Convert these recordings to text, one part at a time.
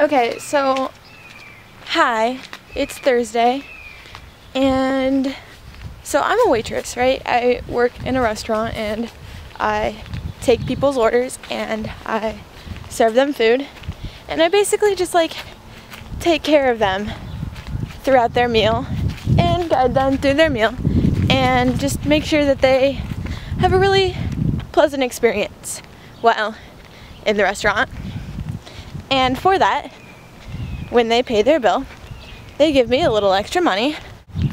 Okay, so hi, it's Thursday, and so I'm a waitress, right? I work in a restaurant and I take people's orders and I serve them food, and I basically just like take care of them throughout their meal and guide them through their meal and just make sure that they have a really pleasant experience while in the restaurant. And for that, when they pay their bill, they give me a little extra money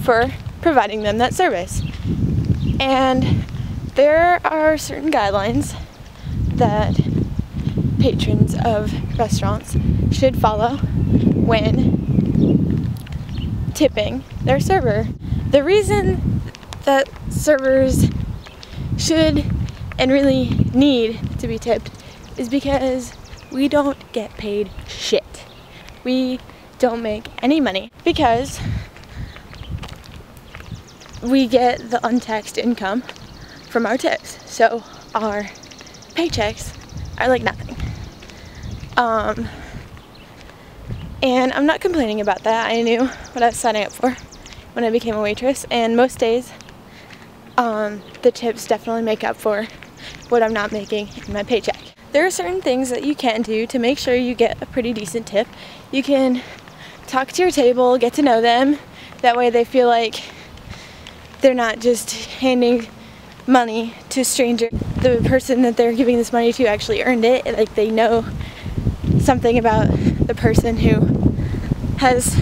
for providing them that service. And there are certain guidelines that patrons of restaurants should follow when tipping their server. The reason that servers should and really need to be tipped is because we don't get paid shit. We don't make any money because we get the untaxed income from our tips. So our paychecks are like nothing. And I'm not complaining about that. I knew what I was signing up for when I became a waitress, and most days the tips definitely make up for what I'm not making in my paycheck. There are certain things that you can do to make sure you get a pretty decent tip. You can talk to your table, get to know them. That way they feel like they're not just handing money to a stranger. The person that they're giving this money to actually earned it. Like, they know something about the person who has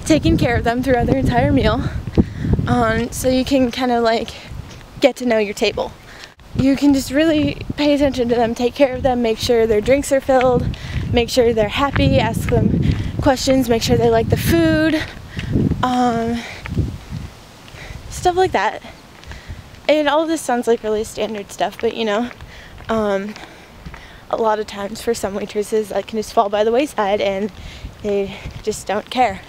taken care of them throughout their entire meal. So you can kind of like get to know your table. You can just really pay attention to them, take care of them, make sure their drinks are filled, make sure they're happy, ask them questions, make sure they like the food, stuff like that. And all of this sounds like really standard stuff, but you know, a lot of times for some waitresses that can just fall by the wayside and they just don't care.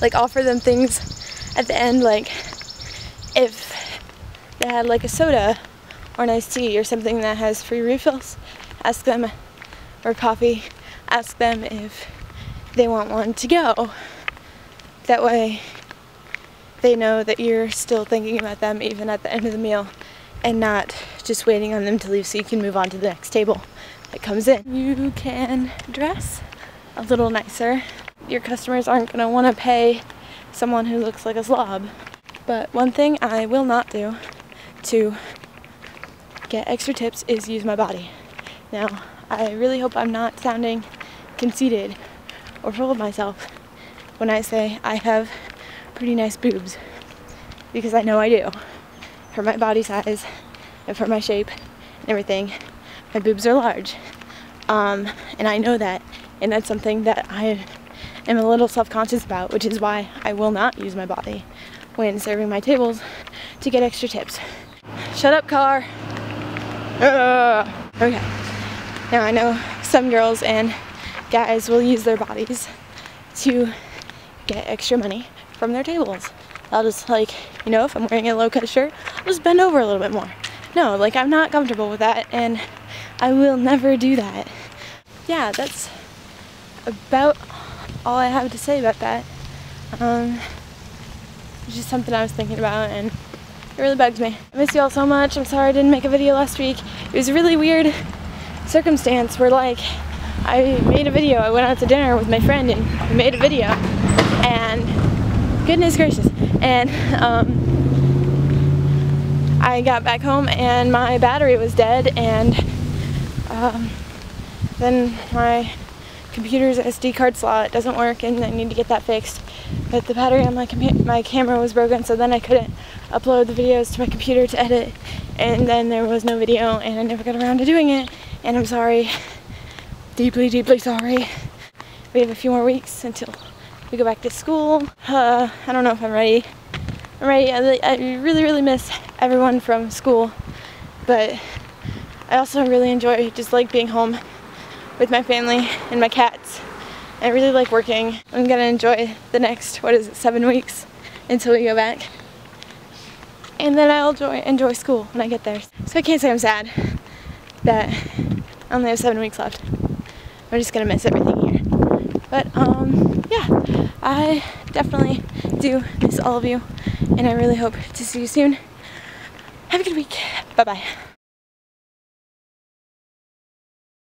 Like, offer them things at the end, like if they had like a soda or an iced tea or something that has free refills, ask them, or coffee, ask them if they want one to go. That way they know that you're still thinking about them even at the end of the meal and not just waiting on them to leave so you can move on to the next table that comes in. You can dress a little nicer. Your customers aren't going to want to pay someone who looks like a slob. But one thing I will not do to get extra tips is use my body. Now, I really hope I'm not sounding conceited or full of myself when I say I have pretty nice boobs, because I know I do. For my body size and for my shape and everything, my boobs are large. And I know that, and that's something that I am a little self-conscious about, which is why I will not use my body when serving my tables to get extra tips. Shut up, car. Okay. Now, I know some girls and guys will use their bodies to get extra money from their tables. I'll just, like, you know, if I'm wearing a low-cut shirt, I'll just bend over a little bit more. No, like, I'm not comfortable with that, and I will never do that. Yeah, that's about all I have to say about that. It's just something I was thinking about, and it really bugs me. I miss you all so much. I'm sorry I didn't make a video last week. It was a really weird circumstance where, like, I made a video. I went out to dinner with my friend and we made a video, and goodness gracious, and I got back home and my battery was dead, and then my computer's SD card slot doesn't work and I need to get that fixed. But the battery on my camera was broken, so then I couldn't upload the videos to my computer to edit, and then there was no video and I never got around to doing it, and I'm sorry. Deeply, deeply sorry. We have a few more weeks until we go back to school. I don't know if I'm ready. I'm ready. I really, really miss everyone from school, but I also really enjoy just like being home with my family and my cats. I really like working. I'm gonna enjoy the next, 7 weeks until we go back. And then I'll enjoy school when I get there. So I can't say I'm sad that I only have 7 weeks left. I'm just gonna miss everything here. But yeah, I definitely do miss all of you, and I really hope to see you soon. Have a good week. Bye bye.